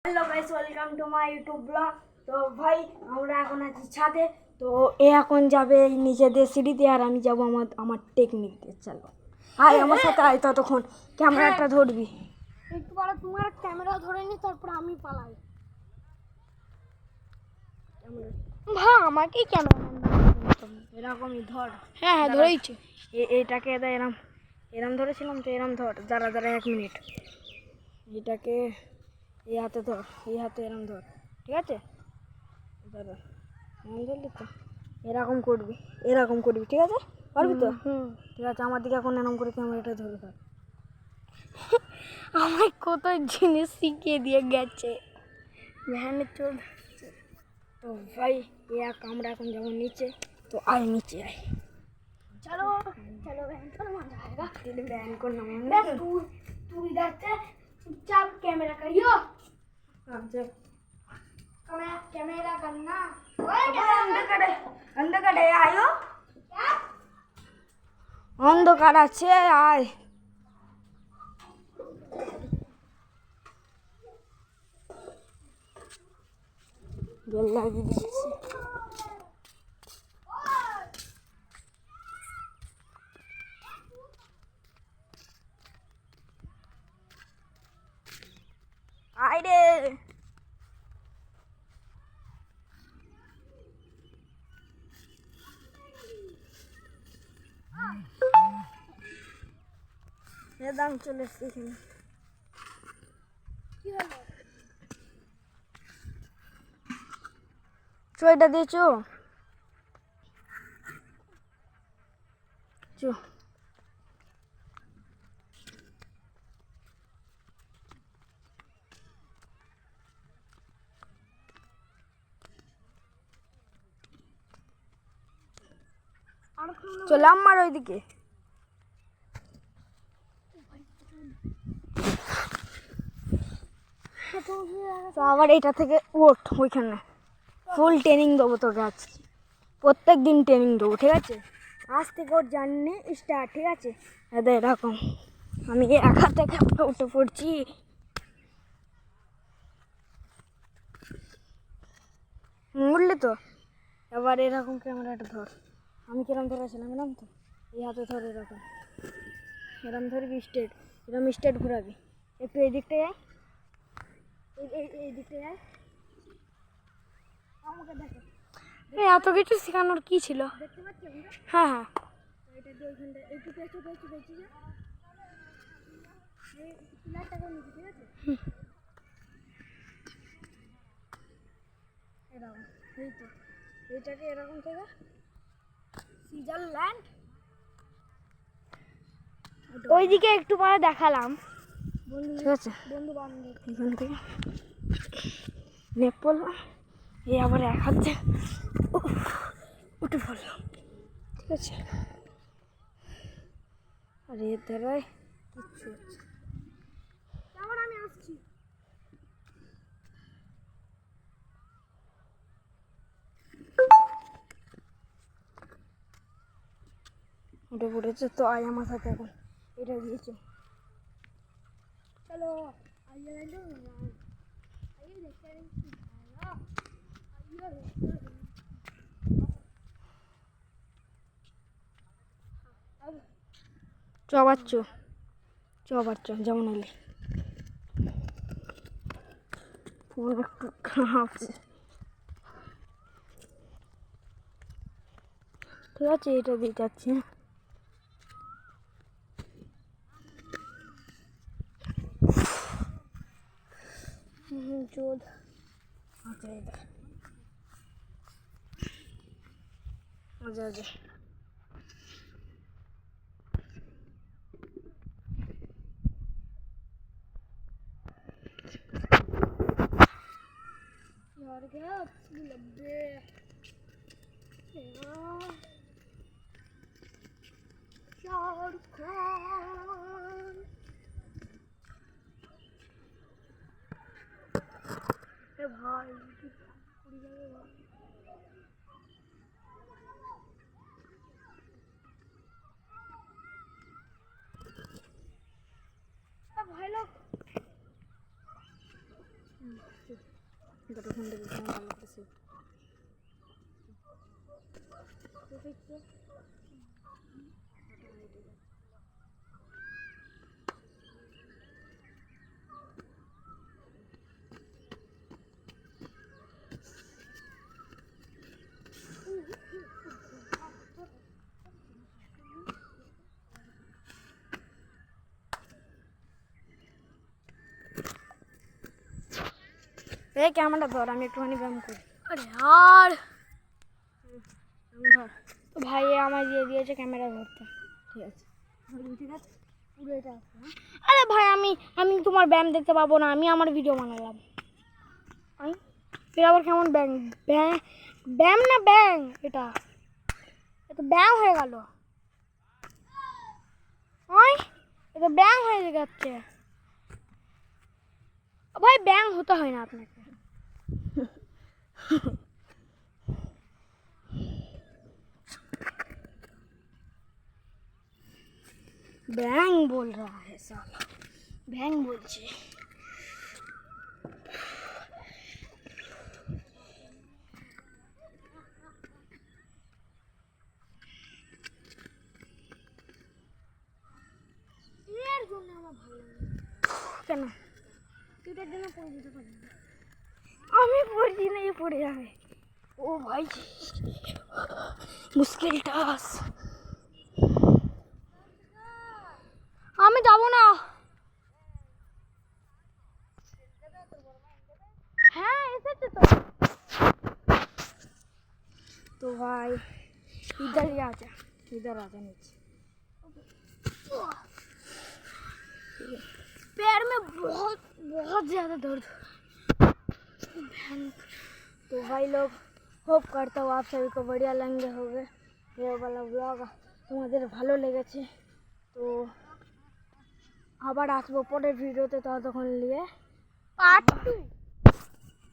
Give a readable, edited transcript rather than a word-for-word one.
Hello guys, welcome to my YouTube blog. তো ভাই আমরা এখন আছি ছাদে। তো এ এখন যাবে নিচে দিয়ে সিঁড়ি দিয়ে, আর আমি যাবো আমার টেকনিক দিয়ে। চলো আয় আমার সাথে, আয়। ততক্ষণ ক্যামেরাটা ধরবি। একটু পরে তোমার ক্যামেরা ধরে নি, তারপর আমি পালাই। ভাই আমাকেই ক্যামেরা এরকমই ধর। হ্যাঁ ধরেইছে। এটাকে এরম এরম ধরেছিলাম, তো এরম ধর। দাঁড়া 1 মিনিট। এটাকে এই হাতে ধর, এই হাতে এরম ধর, ঠিক আছে? দাঁড়া, এরম ধরলি তো এরকম করবি, ঠিক আছে? পারবি তো? ঠিক আছে, আমার দিকে এখন এরম করে ক্যামেরাটা ধরে থাক। আমায় কত জিনিস শিখিয়ে দিয়ে গেছে ভ্যানের চোদ। তো ভাই আমরা এখন যাবো নিচে। তো আয় নিচে আয়। चलो चलो बहन, चलो मजा आएगा। तेरे बहन को नमन। बस तू इधर से चुपचाप कैमरा करियो। कैमरा करना। अंधकारे आयो। अंधकार আছে আয়। বেল লাগিয়ে দিচ্ছি। আয় রে। দাম চলে এসছে এখানে। এটা দিয়েছো? চো চলে আমার ওইদিকে। তো আবার এটা থেকে ওঠ ওইখানে। ফুল ট্রেনিং দেবো তোকে আজ, প্রত্যেক দিন ট্রেনিং দেবো, ঠিক আছে? আজ থেকে ওর জার্নি স্টার্ট, ঠিক আছে? এরকম আমি একা থেকে উঠে পড়ছি। বুঝলি তো? এবার এরকম ক্যামেরাটা ধর। আমি কিরম ধরেছিলাম এরম তো, এই হাতে ধর, এরম ধরবি, এরম স্টেট ঘোরাবি। একটু এই দিকটায় আয়, এই দিকটায় আয়, আমাকে দেখো। এত কিছু শেখানোর কি ছিল? দেখতে পাচ্ছি? হ্যাঁ হ্যাঁ। এটা দিয়ে ওইখানটা একটু পেঁচো যে এই পিলারটাকে নিচে, ঠিক আছে? এরকম এই তো, এইটাকে এরকম থেকে সুইজারল্যান্ড ওইদিকে একটু পরে দেখালাম। ঠিক আছে? বন্ধু বান্ধব এখান থেকে নেপ পড়লাম, এই আবার এক হাতে উঠে পড়লাম, ঠিক আছে? আর এর দ্বারাই কিচ্ছু হচ্ছে। আবার আমি আসছি। উঠে পড়েছে। তো আয় আমার সাথে এখন, এটা দিয়েছে। चलो आइए आइए देखते हैं চ আবার যেমন এলি। ফোন একটু কাঁপছে, ঠিক আছে? এটা দিয়ে যাচ্ছি। চোদ। আচ্ছা এটা আচ্ছা यार क्या लब्बे शाहरुख खान भाई भाई लोग দুটো ফোন দেখি ভালো করে এই ক্যামেরাটা ধর, আমি একটুখানি ব্যায়াম করি। আরে আর ধর, তো ভাই আমায় দিয়ে দিয়েছে ক্যামেরা ধরতে। ঠিক আছে, ঠিক আছে, পুরো এটা আছে। আরে ভাই আমি আমি তোমার ব্যায়াম দেখতে পাবো না, আমি আমার ভিডিও বানালাম। আমি এটা আবার কেমন ব্যায়াম? ব্যায়াম না ব্যাং, এটা এটা ব্যায়াম হয়ে গেল। ওই এটা ব্যায়াম হয়ে যাচ্ছে ভাই, ব্যায়াম হতে হয় না আপনাকে। बैंग बोल रहा है साला, ব্যাং বলছে। এর জন্য আমার ভালো লাগে। কেন এটার জন্য পড়ে যেতে পারি না। আমি পড়ছি না, এ পড়ে যাবে। ও ভাই মুশকিল টাস্ক, আমি যাবো না। হ্যাঁ এসেছে তো। तो भाई इधर ही आ जा, इधर आ जा नीचे। पैर में बहुत बहुत ज़्यादा दर्द। तो भाई लोग, होप करता हूँ आप सभी को बढ़िया लगे होंगे ये वाला ब्लॉग, তোমাদের ভালো লেগেছে। তো আবার আসবো পরের ভিডিওতে, ততক্ষণ নিয়ে पार्ट 2।